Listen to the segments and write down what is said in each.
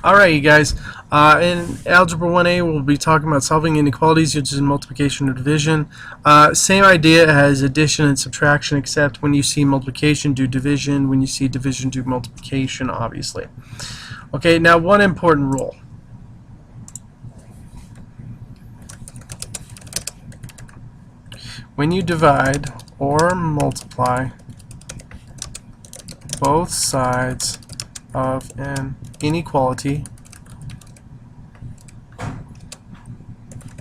Alright, you guys. In Algebra 1A, we'll be talking about solving inequalities using multiplication or division. Same idea as addition and subtraction, except when you see multiplication, do division. When you see division, do multiplication, obviously. Okay, now one important rule. When you divide or multiply both sides of an inequality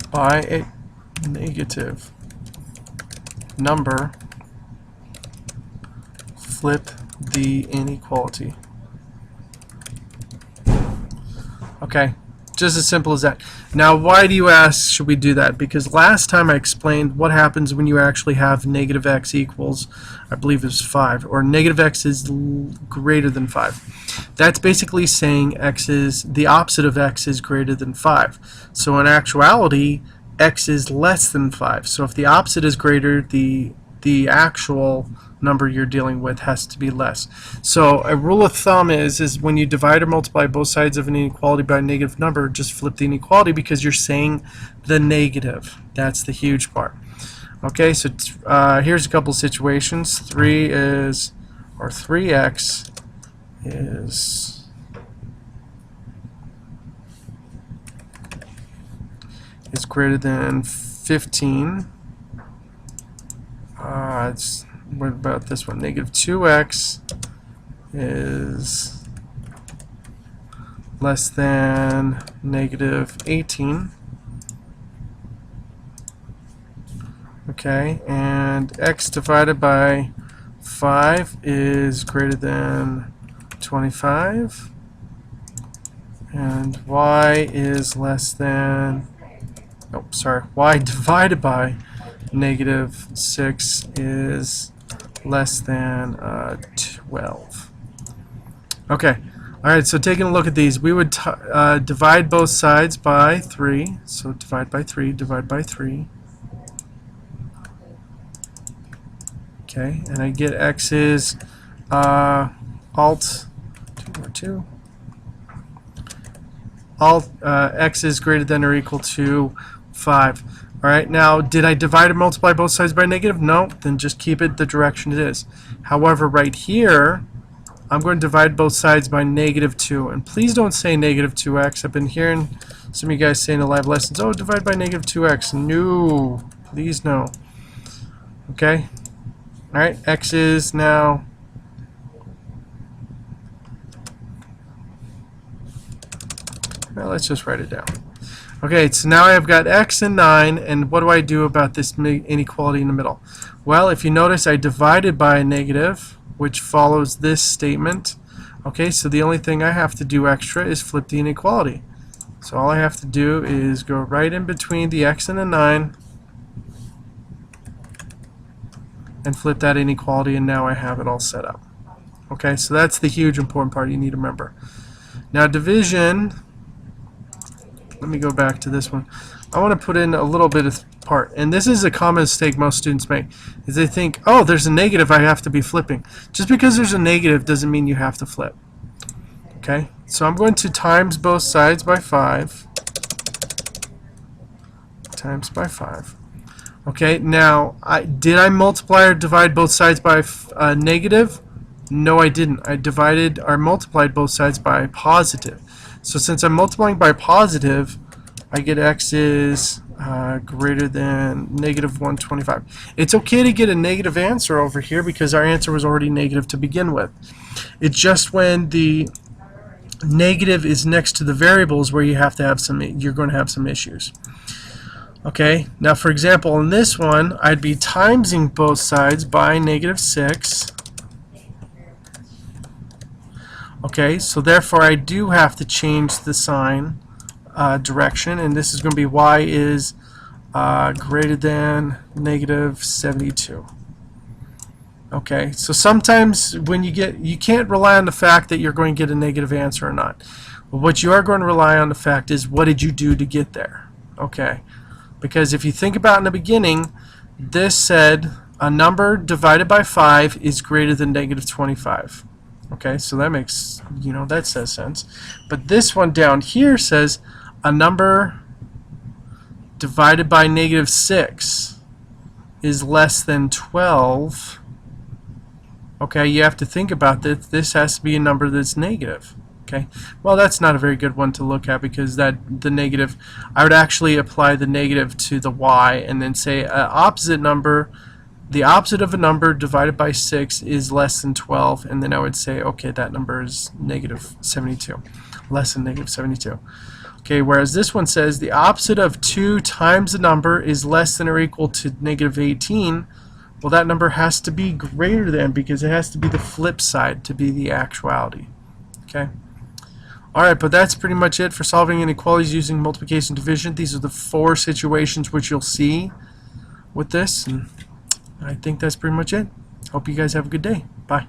by a negative number, flip the inequality. Okay, just as simple as that. Now, why do you ask should we do that? Because last time I explained what happens when you actually have negative x equals, I believe it's 5, or negative x is greater than 5. That's basically saying x is, the opposite of x is greater than 5. So in actuality, x is less than 5. So if the opposite is greater, the actual number you're dealing with has to be less. So a rule of thumb is when you divide or multiply both sides of an inequality by a negative number, just flip the inequality because you're saying the negative. That's the huge part. Okay, so here's a couple situations. 3x is greater than 15. What about this one? Negative 2x is less than negative 18. Okay, and x divided by 5 is greater than 25. And y is less than, y divided by negative 6 is less than 12. Okay, alright, so taking a look at these, we would divide both sides by 3. So divide by 3, divide by 3. Okay, and I get x is alt x is greater than or equal to 5. Alright, now did I divide or multiply both sides by negative? No, then just keep it the direction it is. However, right here, I'm going to divide both sides by negative 2. And please don't say negative 2x. I've been hearing some of you guys say in the live lessons, oh, divide by negative 2x. No, please no. Okay? Alright, x is now, well, let's just write it down. Okay, so now I've got x and 9, and what do I do about this inequality in the middle? Well, if you notice, I divided by a negative, which follows this statement. Okay, so the only thing I have to do extra is flip the inequality. So all I have to do is go right in between the x and the 9 and flip that inequality, and now I have it all set up. Okay, so that's the huge important part you need to remember. Now division, let me go back to this one. I want to put in a little bit of part, and this is a common mistake most students make, is they think, oh, there's a negative, I have to be flipping. Just because there's a negative doesn't mean you have to flip. Okay, so I'm going to times both sides by 5. Times by 5. Okay, now, did I multiply or divide both sides by negative? No, I didn't. I divided or multiplied both sides by positive. So since I'm multiplying by positive, I get x is greater than negative 125. It's okay to get a negative answer over here because our answer was already negative to begin with. It's just when the negative is next to the variables where you have to have you're going to have some issues. Okay, now for example, in this one, I'd be timesing both sides by negative 6. Okay, so therefore I do have to change the sign direction, and this is going to be y is greater than negative 72. Okay, so sometimes when you can't rely on the fact that you're going to get a negative answer or not. But what you are going to rely on the fact is what did you do to get there? Okay, because if you think about in the beginning, this said a number divided by 5 is greater than negative 25. Okay, so that makes, that says sense. But this one down here says a number divided by -6 is less than 12. Okay, you have to think about this. This has to be a number that's negative. Okay, well, that's not a very good one to look at, because the negative, I would actually apply the negative to the y and then say opposite number, the opposite of a number divided by 6 is less than 12, and then I would say, okay, that number is -72, less than -72. Okay, whereas this one says the opposite of 2 times a number is less than or equal to -18. Well, that number has to be greater than, because it has to be the flip side to be the actuality. Okay. Alright, but that's pretty much it for solving inequalities using multiplication and division. These are the 4 situations which you'll see with this, and I think that's pretty much it. Hope you guys have a good day. Bye.